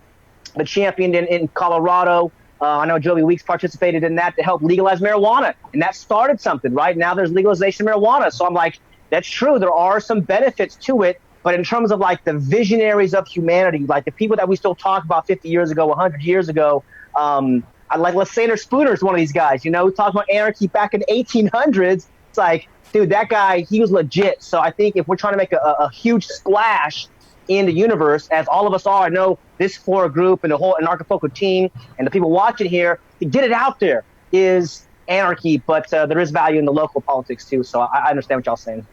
the champion in Colorado. I know Joby Weeks participated in that to help legalize marijuana. And that started something, right? Now there's legalization of marijuana. So I'm like, that's true. There are some benefits to it. But in terms of like the visionaries of humanity, like the people that we still talk about 50 years ago, 100 years ago, let's say Spooner is one of these guys, we talked about anarchy back in the 1800s. It's like, dude, that guy, he was legit. So I think if we're trying to make a huge splash in the universe, as all of us are, I know this Flora group and the whole Anarchapulco team and the people watching here, to get it out there is anarchy, but there is value in the local politics too. So I understand what y'all saying.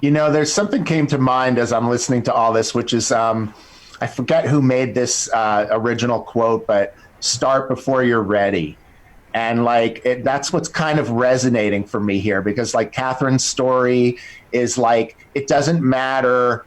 There's something came to mind as I'm listening to all this, which is, I forget who made this original quote, but start before you're ready. And like that's what's kind of resonating for me here, because like Catherine's story is like, it doesn't matter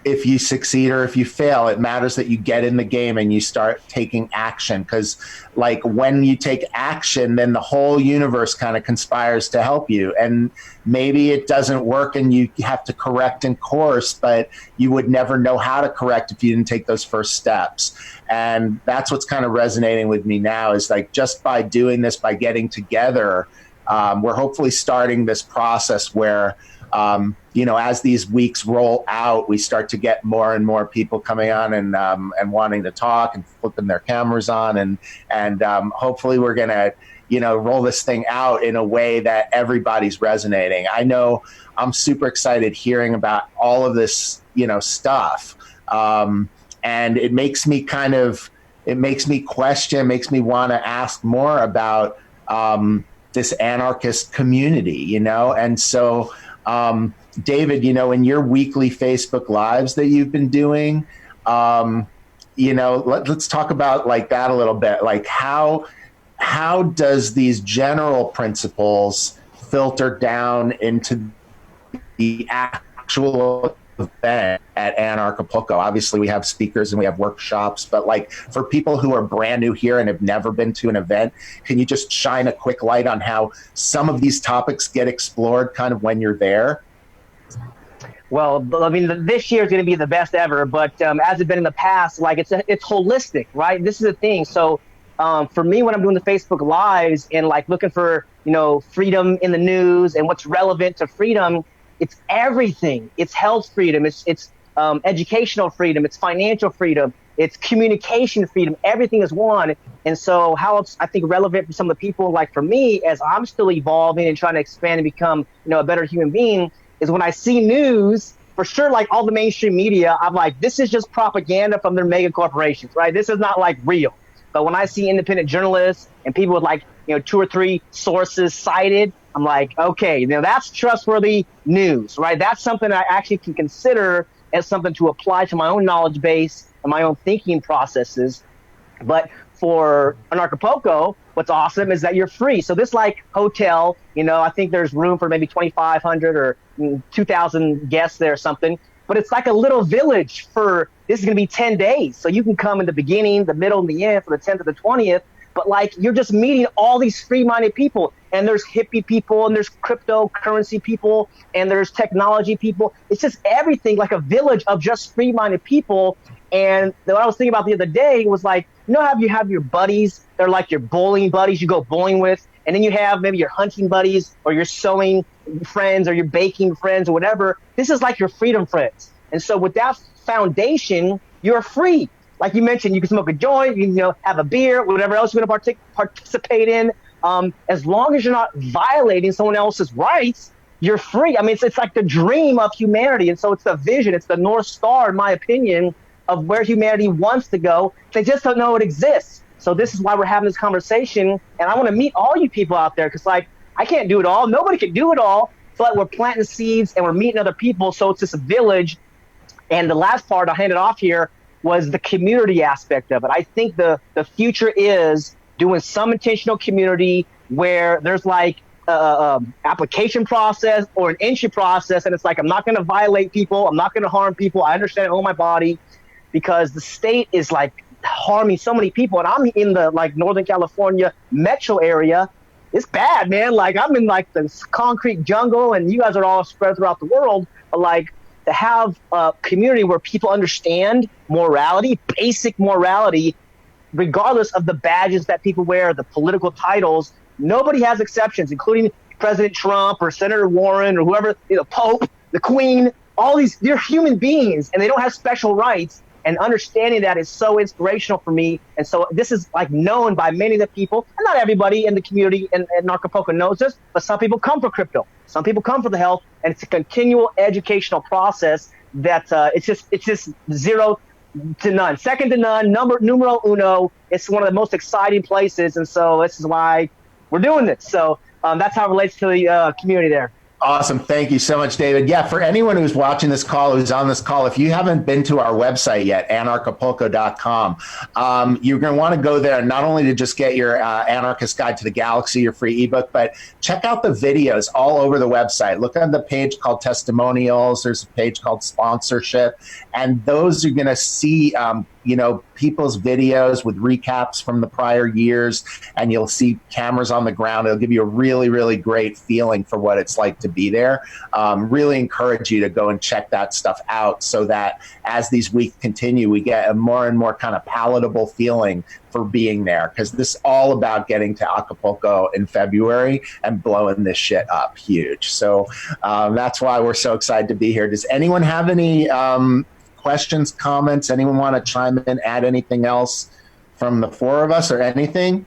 if you succeed or if you fail. It matters that you get in the game and you start taking action, because like when you take action, then the whole universe kind of conspires to help you. And maybe it doesn't work and you have to correct in course, but you would never know how to correct if you didn't take those first steps. And that's what's kind of resonating with me now, is like just by doing this, by getting together, we're hopefully starting this process where as these weeks roll out, we start to get more and more people coming on and wanting to talk and flipping their cameras on, and hopefully we're gonna roll this thing out in a way that everybody's resonating. I know I'm super excited hearing about all of this, stuff. And it makes me question, makes me want to ask more about this anarchist community, And so, David, in your weekly Facebook Lives that you've been doing, let's talk about like that a little bit. Like how does these general principles filter down into the actual event at Anarchapulco? Obviously, we have speakers and we have workshops, but like for people who are brand new here and have never been to an event, can you just shine a quick light on how some of these topics get explored kind of when you're there? Well, I mean, this year is going to be the best ever, but as it's been in the past, like it's holistic, right? This is the thing. So for me, when I'm doing the Facebook Lives and like looking for, freedom in the news and what's relevant to freedom, it's everything. It's health freedom. It's educational freedom. It's financial freedom. It's communication freedom. Everything is one. And so how it's, I think, relevant for some of the people, like for me, as I'm still evolving and trying to expand and become, a better human being, is when I see news, for sure, like all the mainstream media, I'm like, this is just propaganda from their mega corporations, right? This is not like real. But when I see independent journalists and people with like, 2 or 3 sources cited, I'm like, okay, that's trustworthy news, right? That's something I actually can consider as something to apply to my own knowledge base and my own thinking processes. But for Anarchapulco, what's awesome is that you're free. So this like hotel, I think there's room for maybe 2,500 or 2,000 guests there or something. But it's like a little village this is going to be 10 days. So you can come in the beginning, the middle, and the end for the 10th or the 20th. But like you're just meeting all these free-minded people. And there's hippie people, and there's cryptocurrency people, and there's technology people. It's just everything, like a village of just free-minded people. And what I was thinking about the other day was like, how you have your buddies, they're like your bowling buddies you go bowling with, and then you have maybe your hunting buddies or your sewing friends or your baking friends or whatever. This is like your freedom friends. And so with that foundation, you're free. Like you mentioned, you can smoke a joint, you can have a beer, whatever else you're going to participate in. As long as you're not violating someone else's rights, you're free. I mean, it's like the dream of humanity. And so it's the vision, it's the North Star, in my opinion, of where humanity wants to go. They just don't know it exists. So this is why we're having this conversation. And I want to meet all you people out there because, like, I can't do it all. Nobody can do it all. So like we're planting seeds and we're meeting other people. So it's just a village. And the last part, I'll hand it off here, was the community aspect of it. I think the future is doing some intentional community where there's like application process or an entry process. And it's like, I'm not going to violate people. I'm not going to harm people. I understand I own my body, because the state is like harming so many people. And I'm in the like Northern California metro area. It's bad, man. Like I'm in like the concrete jungle and you guys are all spread throughout the world. But like to have a community where people understand morality, basic morality, regardless of the badges that people wear, the political titles, nobody has exceptions, including President Trump or Senator Warren or whoever, Pope, the Queen, all these, they're human beings and they don't have special rights. And understanding that is so inspirational for me. And so this is like known by many of the people, and not everybody in the community in Anarchapulco knows this, but some people come for crypto. Some people come for the health, and it's a continual educational process that it's just 0 to none, second to none, numero uno. It's one of the most exciting places. And so this is why we're doing this. So that's how it relates to the community there. Awesome. Thank you so much, David. Yeah, for anyone who's watching this call, who's on this call, if you haven't been to our website yet, anarchapulco.com, you're going to want to go there not only to just get your Anarchist Guide to the Galaxy, your free ebook, but check out the videos all over the website. Look at the page called Testimonials. There's a page called Sponsorship. And those you're going to see people's videos with recaps from the prior years, and you'll see cameras on the ground. It'll give you a really, really great feeling for what it's like to be there. Really encourage you to go and check that stuff out so that as these weeks continue, we get a more and more kind of palatable feeling for being there, because this is all about getting to Acapulco in February and blowing this shit up huge. So that's why we're so excited to be here. Does anyone have any questions, comments? Anyone want to chime in, add anything else from the four of us or anything?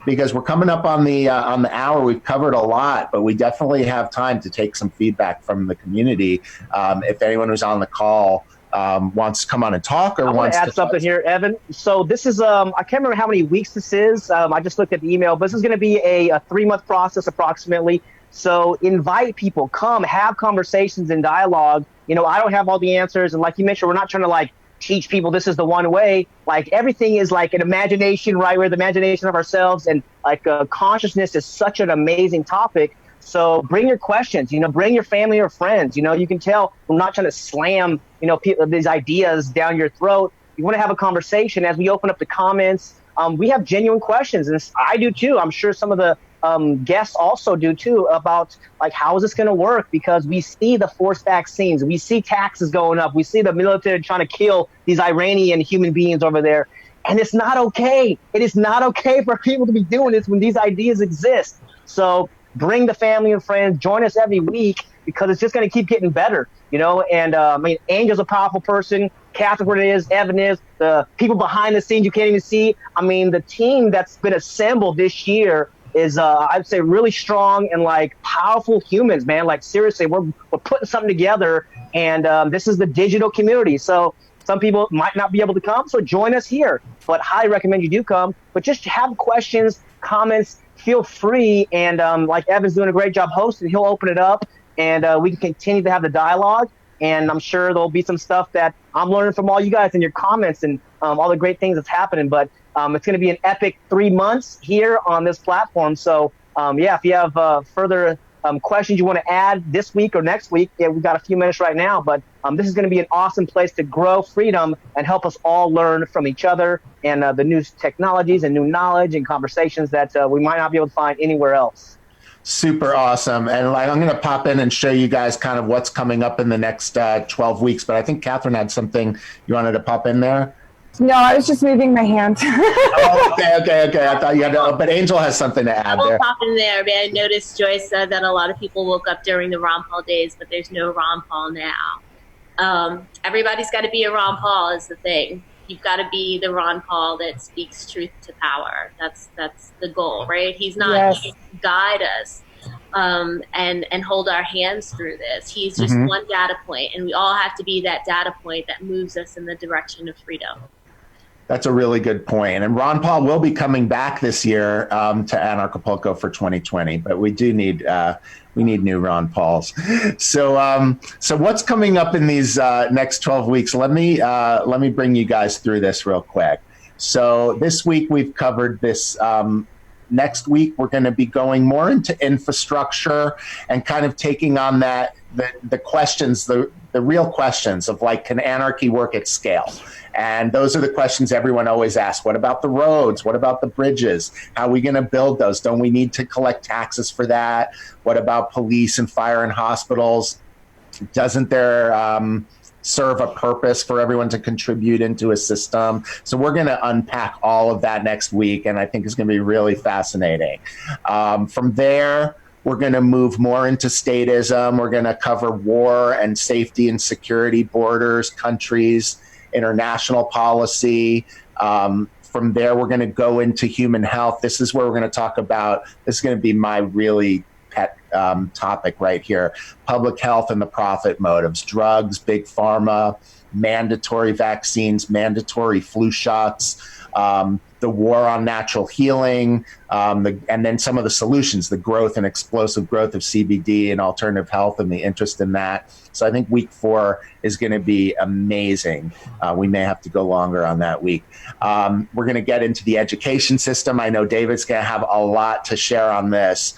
because we're coming up on the hour. We've covered a lot, but we definitely have time to take some feedback from the community. If anyone who's on the call wants to come on and talk, or I want to add something here, Evan. So this is, I can't remember how many weeks this is. I just looked at the email, but this is going to be a 3-month process approximately. So invite people, come have conversations and dialogue. You know, I don't have all the answers. And like you mentioned, we're not trying to like teach people this is the one way. Like everything is like an imagination, right? We're the imagination of ourselves. And like consciousness is such an amazing topic. So bring your questions, you know, bring your family or friends. You know, you can tell I'm not trying to slam, you know, these ideas down your throat. You want to have a conversation. As we open up the comments, we have genuine questions. And I do too. I'm sure some of the guests also do too, about like, how is this going to work? Because we see the forced vaccines, we see taxes going up, we see the military trying to kill these Iranian human beings over there. And it's not okay. It is not okay for people to be doing this when these ideas exist. So bring the family and friends, join us every week, because it's just going to keep getting better, you know? And I mean, Angel's a powerful person. Catherine is, Evan is, the people behind the scenes you can't even see. I mean, the team that's been assembled this year is, I'd say, really strong and like powerful humans, man. Like seriously, we're putting something together, and this is the digital community. So some people might not be able to come, so join us here. But highly recommend you do come. But just have questions, comments, feel free. And like Evan's doing a great job hosting, he'll open it up, and we can continue to have the dialogue. And I'm sure there'll be some stuff that I'm learning from all you guys in your comments and all the great things that's happening. But it's going to be an epic 3 months here on this platform. So yeah, if you have further questions you want to add this week or next week, yeah, we've got a few minutes right now. But this is going to be an awesome place to grow freedom and help us all learn from each other and the new technologies and new knowledge and conversations that we might not be able to find anywhere else. Super awesome. And like, I'm going to pop in and show you guys kind of what's coming up in the next 12 weeks. But I think Catherine had something you wanted to pop in there. No, I was just moving my hand. Oh, okay. I thought you had to, but Angel has something to add there. I'll pop in there. I noticed Joyce said that a lot of people woke up during the Ron Paul days, but there's no Ron Paul now. Everybody's got to be a Ron Paul is the thing. You've got to be the Ron Paul that speaks truth to power. That's the goal, right? He's not here to guide us and hold our hands through this. He's just one data point, and we all have to be that data point that moves us in the direction of freedom. That's a really good point. And Ron Paul will be coming back this year to Anarchapulco for 2020, but we do need new Ron Pauls. So what's coming up in these next 12 weeks? Let me bring you guys through this real quick. So this week we've covered this. Next week we're going to be going more into infrastructure and kind of taking on that the questions, the real questions of like, can anarchy work at scale? And those are the questions everyone always asks. What about the roads? What about the bridges? How are we going to build those? Don't we need to collect taxes for that? What about police and fire and hospitals? Doesn't there serve a purpose for everyone to contribute into a system? So we're going to unpack all of that next week, and I think it's going to be really fascinating. From there, we're going to move more into statism. We're going to cover war and safety and security, borders, countries, international policy. From there, we're going to go into human health. This is where we're going to talk about, this is going to be my really pet topic right here, public health and the profit motives, drugs, big pharma, mandatory vaccines, mandatory flu shots, the war on natural healing, and then some of the solutions, the growth and explosive growth of CBD and alternative health and the interest in that. So I think week 4 is going to be amazing. We may have to go longer on that week. We're going to get into the education system. I know David's going to have a lot to share on this,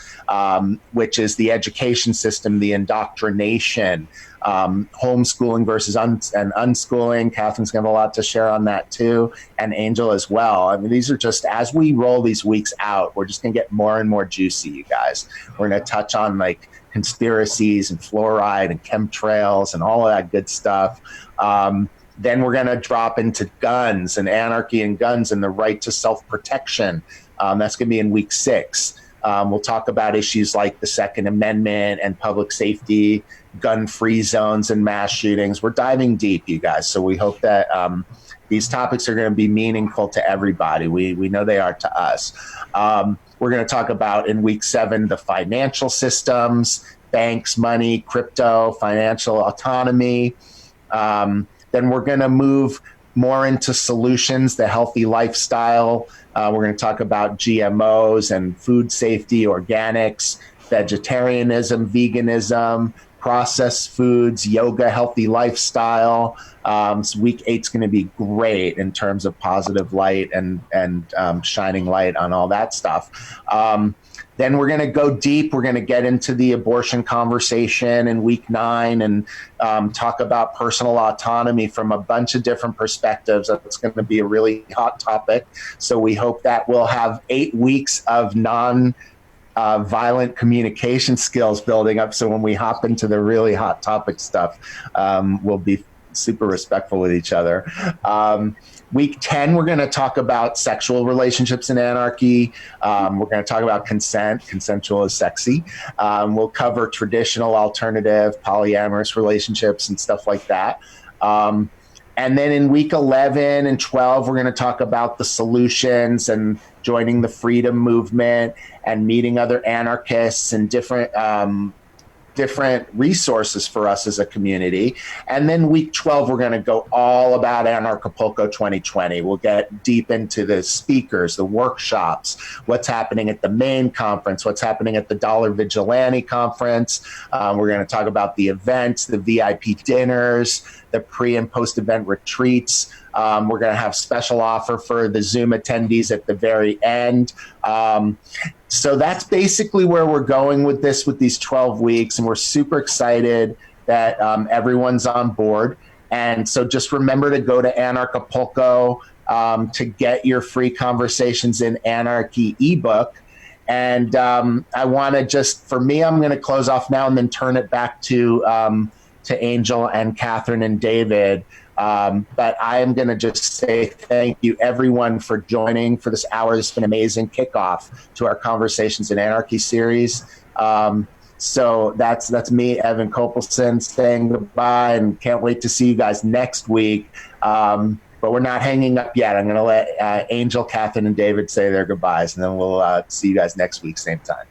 which is the education system, the indoctrination, homeschooling versus unschooling. Catherine's going to have a lot to share on that too, and Angel as well. I mean, these are just, as we roll these weeks out, we're just going to get more and more juicy, you guys. We're going to touch on like conspiracies and fluoride and chemtrails and all of that good stuff. Then we're going to drop into guns and anarchy and guns and the right to self-protection. That's going to be in week 6. We'll talk about issues like the Second Amendment and public safety, gun-free zones and mass shootings. We're diving deep, you guys. So we hope that These topics are going to be meaningful to everybody. We know they are to us. We're going to talk about in week 7 the financial systems, banks, money, crypto, financial autonomy. Then we're going to move more into solutions, the healthy lifestyle. We're going to talk about GMOs and food safety, organics, vegetarianism, veganism, processed foods, yoga, healthy lifestyle. So week 8's going to be great in terms of positive light and shining light on all that stuff. Then we're going to go deep. We're going to get into the abortion conversation in week 9 and talk about personal autonomy from a bunch of different perspectives. That's going to be a really hot topic. So we hope that we'll have 8 weeks of violent communication skills building up. So when we hop into the really hot topic stuff, we'll be super respectful with each other. Week 10, we're going to talk about sexual relationships in anarchy. We're going to talk about consent. Consensual is sexy. We'll cover traditional, alternative, polyamorous relationships and stuff like that. And then in week 11 and 12, we're going to talk about the solutions and joining the freedom movement and meeting other anarchists and different resources for us as a community. And then week 12, we're going to go all about Anarchapulco 2020. We'll get deep into the speakers, the workshops, what's happening at the main conference, what's happening at the Dollar Vigilante conference. We're going to talk about the events, the VIP dinners, the pre and post event retreats. We're going to have special offer for the Zoom attendees at the very end. So that's basically where we're going with this, with these 12 weeks. And we're super excited that everyone's on board. And so just remember to go to Anarchapulco to get your free Conversations in Anarchy ebook. And I want to just, for me, I'm going to close off now and then turn it back to Angel and Catherine and David. But I am going to just say thank you, everyone, for joining for this hour. It's been an amazing kickoff to our Conversations in Anarchy series. So that's me, Evan Kopelson, saying goodbye, and can't wait to see you guys next week. But we're not hanging up yet. I'm going to let Angel, Catherine, and David say their goodbyes, and then we'll see you guys next week, same time.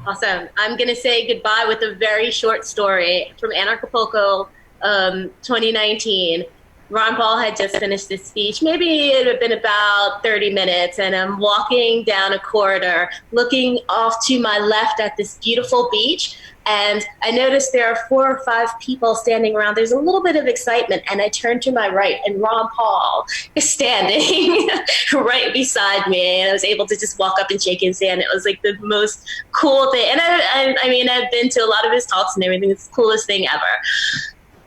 Awesome. I'm going to say goodbye with a very short story from Anarchapulco 2019. Ron Paul had just finished this speech. Maybe it had been about 30 minutes, and I'm walking down a corridor looking off to my left at this beautiful beach, and I noticed there are 4 or 5 people standing around. There's a little bit of excitement, and I turn to my right, and Ron Paul is standing right beside me, and I was able to just walk up and shake his hand. It was like the most cool thing, and I mean, I've been to a lot of his talks and everything. It's the coolest thing ever.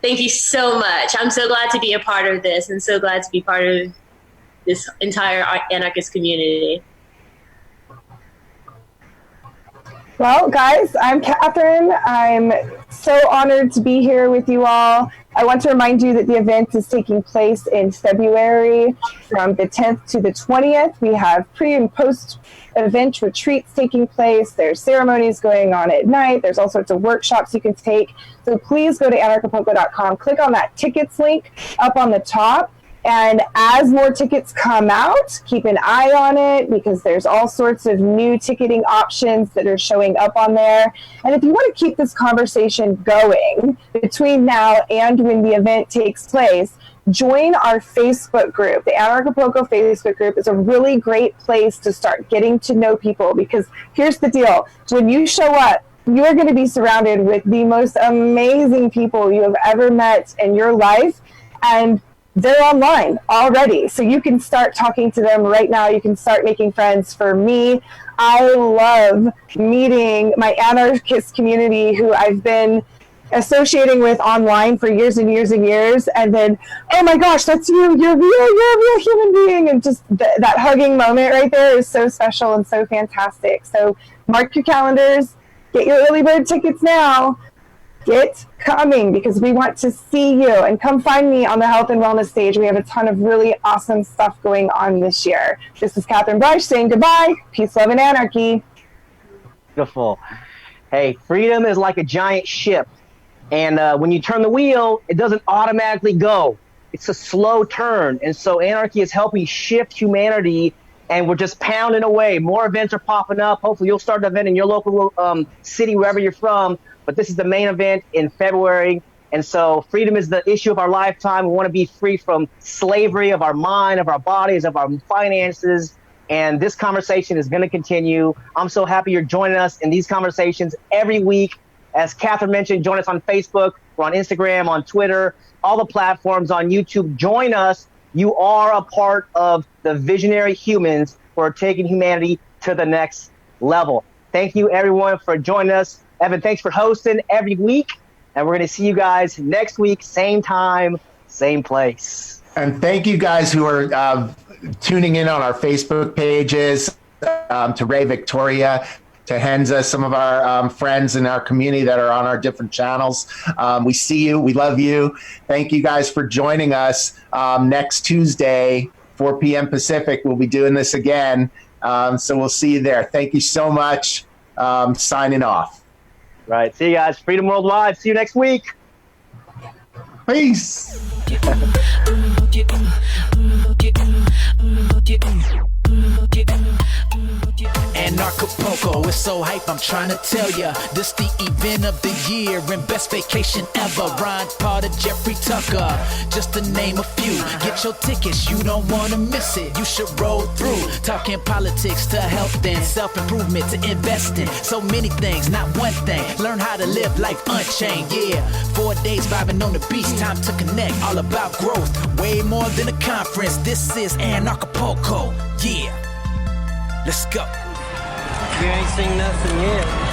Thank you so much. I'm so glad to be a part of this, and so glad to be part of this entire anarchist community. Well, guys, I'm Catherine. I'm so honored to be here with you all. I want to remind you that the event is taking place in February from the 10th to the 20th. We have pre and post event retreats taking place. There's ceremonies going on at night. There's all sorts of workshops you can take. So please go to anarchapulco.com, click on that tickets link up on the top. And as more tickets come out, keep an eye on it, because there's all sorts of new ticketing options that are showing up on there. And if you want to keep this conversation going between now and when the event takes place, join our Facebook group. The Anarchapulco Facebook group is a really great place to start getting to know people, because here's the deal. When you show up, you are going to be surrounded with the most amazing people you have ever met in your life, and they're online already. So you can start talking to them right now. You can start making friends. For me, I love meeting my anarchist community who I've been associating with online for years and years and years. And then, oh my gosh, that's you. You're a real human being. And just that hugging moment right there is so special and so fantastic. So mark your calendars. Get your early bird tickets now. Get coming, because we want to see you, and come find me on the health and wellness stage. We have a ton of really awesome stuff going on this year. This is Catherine Bleish saying goodbye. Peace, love, and anarchy. Beautiful. Hey, freedom is like a giant ship. And when you turn the wheel, it doesn't automatically go. it's a slow turn. And so anarchy is helping shift humanity, and we're just pounding away. More events are popping up. Hopefully you'll start an event in your local city, wherever you're from. But this is the main event in February. And so freedom is the issue of our lifetime. We want to be free from slavery of our mind, of our bodies, of our finances. And this conversation is going to continue. I'm so happy you're joining us in these conversations every week. As Catherine mentioned, join us on Facebook. We're on Instagram, on Twitter, all the platforms, on YouTube. Join us. You are a part of the visionary humans who are taking humanity to the next level. Thank you, everyone, for joining us. Evan, thanks for hosting every week. And we're going to see you guys next week, same time, same place. And thank you guys who are tuning in on our Facebook pages, to Ray Victoria, to Henza, some of our friends in our community that are on our different channels. We see you. We love you. Thank you guys for joining us. Next Tuesday, 4 p.m. Pacific, we'll be doing this again. So we'll see you there. Thank you so much. Signing off. Right. See you guys. Freedom Worldwide. See you next week. Peace. Anarchapulco, it's so hype, I'm trying to tell ya. This the event of the year and best vacation ever. Ron Potter, Jeffrey Tucker, just to name a few. Get your tickets, you don't want to miss it. You should roll through. Talking politics to health and self-improvement to investing. So many things, not one thing. Learn how to live life unchained, yeah. 4 days vibing on the beach, time to connect. All about growth, way more than a conference. This is Anarchapulco, yeah. Let's go. You ain't seen nothing yet.